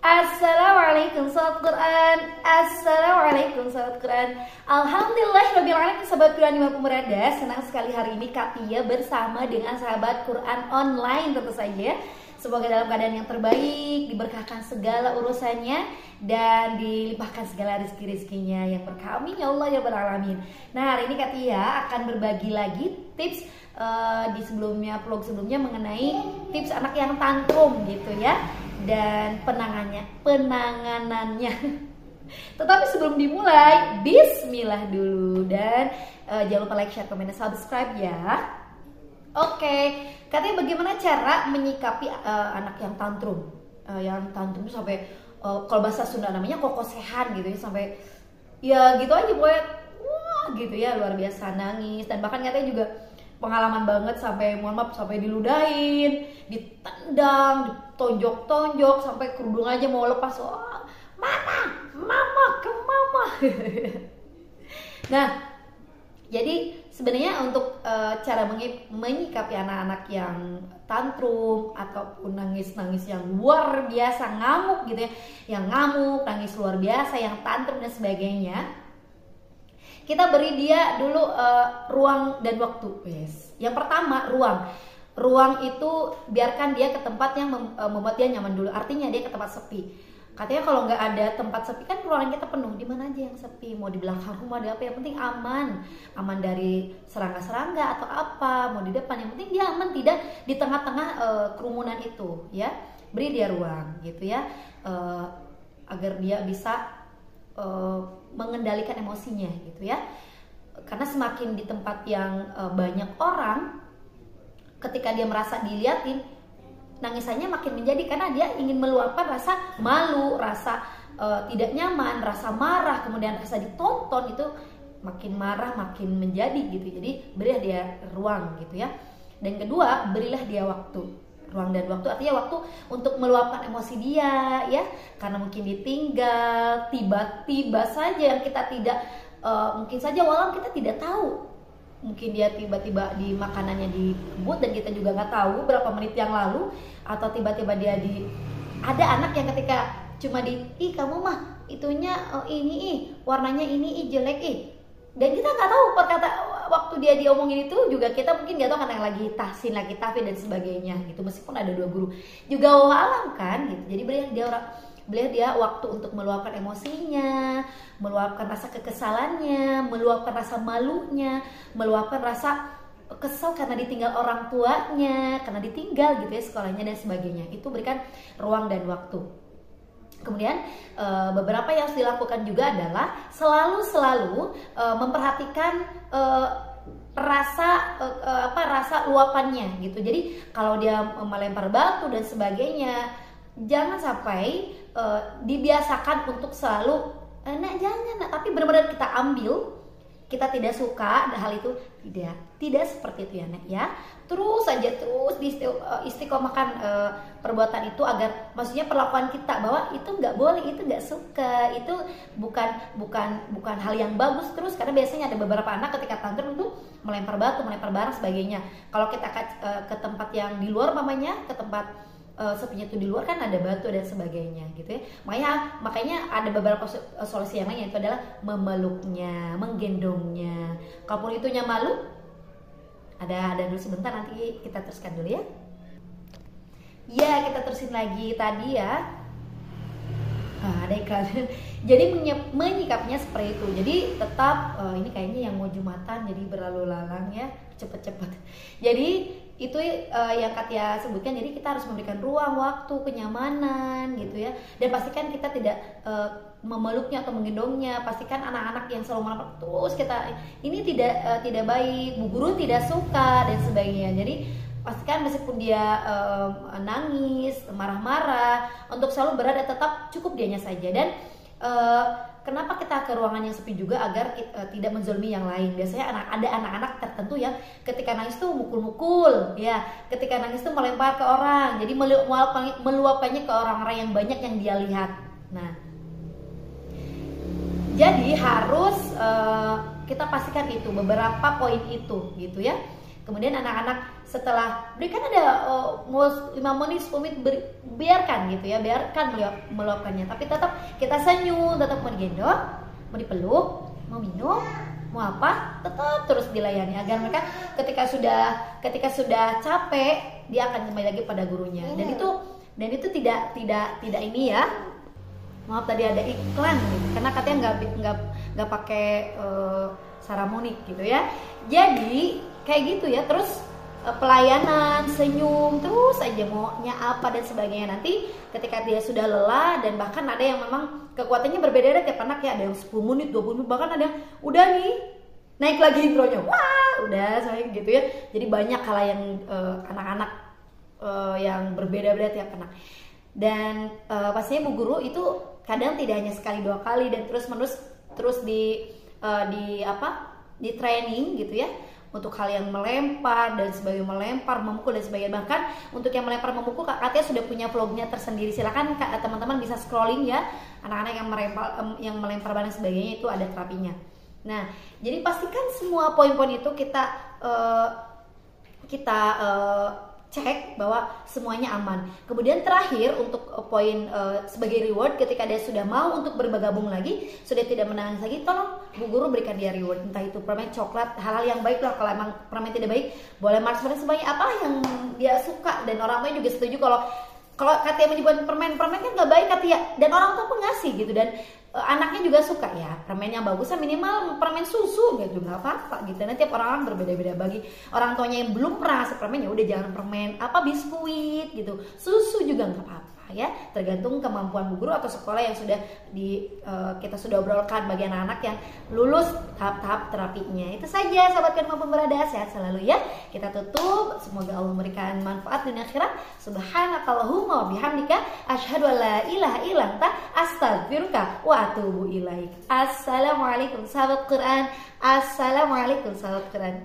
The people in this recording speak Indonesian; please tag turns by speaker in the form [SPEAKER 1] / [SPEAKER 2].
[SPEAKER 1] Assalamualaikum sahabat Quran. Assalamualaikum sahabat Quran. Alhamdulillahirobbilalamin sahabat Quran dimanapun berada. Senang sekali hari ini Kak Tia bersama dengan sahabat Quran online tentu saja. Semoga dalam keadaan yang terbaik, diberkahkan segala urusannya dan dilimpahkan segala rezeki-rezekinya yang berkah. Amin ya Allah ya Rabbal alamin. Nah, hari ini Kak Tia akan berbagi lagi tips di vlog sebelumnya mengenai tips anak yang tantrum gitu ya. Dan penanganannya. Tetapi sebelum dimulai, bismillah dulu. Dan jangan lupa like, share, komen, dan subscribe ya. Oke, katanya bagaimana cara menyikapi anak yang tantrum? Yang tantrum sampai kalau bahasa Sunda namanya kokosehan gitu ya, sampai ya gitu aja pokoknya wah gitu ya, luar biasa nangis. Dan bahkan katanya juga pengalaman banget sampai mohon maaf sampai diludahin, ditendang, ditonjok-tonjok sampai kerudung aja mau lepas. Oh, mana? Mama ke mama. Nah, jadi sebenarnya untuk cara menyikapi anak-anak yang tantrum ataupun nangis-nangis yang luar biasa, ngamuk gitu ya, yang ngamuk, nangis luar biasa, yang tantrum dan sebagainya, kita beri dia dulu ruang dan waktu. Yes. Yang pertama, ruang itu biarkan dia ke tempat yang membuat dia nyaman dulu. Artinya dia ke tempat sepi. Katanya kalau nggak ada tempat sepi kan ruangan kita penuh. Di mana aja yang sepi? Mau di belakang rumah, ada apa? Yang penting aman dari serangga-serangga atau apa. Mau di depan, yang penting dia aman, tidak di tengah-tengah kerumunan itu. Ya, beri dia ruang, gitu ya, agar dia bisa mengendalikan emosinya, gitu ya. Karena semakin di tempat yang banyak orang, ketika dia merasa diliatin, nangisannya makin menjadi karena dia ingin meluapkan rasa malu, rasa tidak nyaman, rasa marah, kemudian rasa ditonton itu makin marah, makin menjadi gitu. Jadi berilah dia ruang gitu ya. Dan kedua, berilah dia waktu. Ruang dan waktu artinya waktu untuk meluapkan emosi dia ya. Karena mungkin ditinggal, tiba-tiba saja yang kita tidak mungkin saja walau kita tidak tahu. Mungkin dia tiba-tiba di makanannya dikebut dan kita juga nggak tahu berapa menit yang lalu, atau tiba-tiba dia ada anak yang ketika cuma kamu mah itunya ini warnanya ini jelek dan kita nggak tahu waktu dia diomongin itu juga kita mungkin nggak tahu kan yang lagi tahsin, lagi tahfidz dan sebagainya gitu, meskipun ada dua guru juga alam kan gitu. Jadi beliau dia waktu untuk meluapkan emosinya, meluapkan rasa kekesalannya, meluapkan rasa malunya, meluapkan rasa kesal karena ditinggal orang tuanya, karena ditinggal gitu ya sekolahnya dan sebagainya. Itu berikan ruang dan waktu. Kemudian beberapa yang harus dilakukan juga adalah selalu memperhatikan rasa luapannya gitu. Jadi kalau dia melempar batu dan sebagainya, jangan sampai dibiasakan untuk selalu jangan, tapi benar-benar kita ambil. Kita tidak suka hal itu, tidak seperti itu ya Nek ya. Terus istiqomahkan perbuatan itu agar maksudnya perlakuan kita bahwa itu nggak boleh, itu nggak suka, itu bukan hal yang bagus terus. Karena biasanya ada beberapa anak ketika tantrum itu melempar batu, melempar barang sebagainya. Kalau kita ke tempat yang di luar mamanya, ke tempat sepinya itu di luar kan ada batu dan sebagainya gitu ya. Makanya ada beberapa solusi yang lain, yaitu adalah memeluknya, menggendongnya. Kalaupun itunya malu, ada dulu sebentar, nanti kita teruskan dulu ya. Ya, kita terusin lagi tadi ya. Ada iklan. Jadi menyikapinya seperti itu. Jadi tetap ini kayaknya yang mau Jumatan jadi berlalu lalang ya, cepet-cepet. Jadi itu yang Katia sebutkan. Jadi kita harus memberikan ruang, waktu, kenyamanan gitu ya. Dan pastikan kita tidak memeluknya atau menggendongnya. Pastikan anak-anak yang selalu melapor terus kita ini tidak baik, bu guru tidak suka dan sebagainya. Jadi pastikan meskipun dia nangis, marah-marah, untuk selalu berada tetap cukup dianya saja. Dan kenapa kita ke ruangan yang sepi juga agar tidak menzolimi yang lain. Biasanya ada anak-anak tertentu yang ketika nangis tuh mukul-mukul ya, ketika nangis tuh melempar ke orang, jadi meluapkannya ke orang-orang yang banyak yang dia lihat. Nah, jadi harus kita pastikan itu beberapa poin itu gitu ya. Kemudian anak-anak setelah berikan ada 5 menit 10 menit biarkan gitu ya, biarkan meluapkannya, tapi tetap kita senyum, tetap mau digendong, mau dipeluk, mau minum, mau apa, tetap terus dilayani agar mereka ketika sudah capek dia akan kembali lagi pada gurunya. Dan itu tidak ini ya, maaf tadi ada iklan gitu, karena katanya nggak pakai saramonic gitu ya. Jadi kayak gitu ya, terus pelayanan, senyum, terus aja maunya apa dan sebagainya. Nanti ketika dia sudah lelah, dan bahkan ada yang memang kekuatannya berbeda tiap anak ya, ada yang 10 menit, 20 menit, bahkan ada yang udah nih naik lagi intronya, wah udah saya gitu ya. Jadi banyak hal yang anak-anak yang berbeda-beda tiap anak. Dan pastinya Bu Guru itu kadang tidak hanya sekali 2 kali, dan terus di training gitu ya, untuk hal yang melempar dan sebagainya, melempar, memukul dan sebagainya. Bahkan untuk yang melempar, memukul, Kak Katia sudah punya vlognya tersendiri. Silakan teman-teman bisa scrolling ya, anak-anak yang melempar dan sebagainya, itu ada terapinya. Nah, jadi pastikan semua poin-poin itu kita cek bahwa semuanya aman. Kemudian terakhir untuk poin sebagai reward, ketika dia sudah mau untuk bergabung lagi, sudah tidak menangis lagi, tolong Bu Guru berikan dia reward, entah itu permen, coklat, hal-hal yang baik lah. Kalau emang permen tidak baik, boleh marshmallow, sebanyak apa yang dia suka. Dan orang tua juga setuju kalau Katia menyebut permen kan nggak baik Katia, dan orang tua pun ngasih gitu, dan anaknya juga suka ya, permen yang bagus minimal permen susu gitu, nggak apa-apa gitu. Nanti tiap orang berbeda-beda. Bagi orang tuanya yang belum pernah ngasih permen, ya udah jangan permen, biskuit gitu, susu juga nggak apa-apa ya, tergantung kemampuan Bu Guru atau sekolah yang sudah kita sudah obrolkan bagi anak-anak yang lulus tahap-tahap terapinya. Itu saja sahabat dimanapun berada, sehat selalu ya. Kita tutup, semoga Allah memberikan manfaat dunia akhirat. Subhanakallahumma wa bihamdika asyhadu an la ilaha illa anta astaghfiruka wa atubu ilaik. Assalamualaikum sahabat Quran. Assalamualaikum sahabat Quran.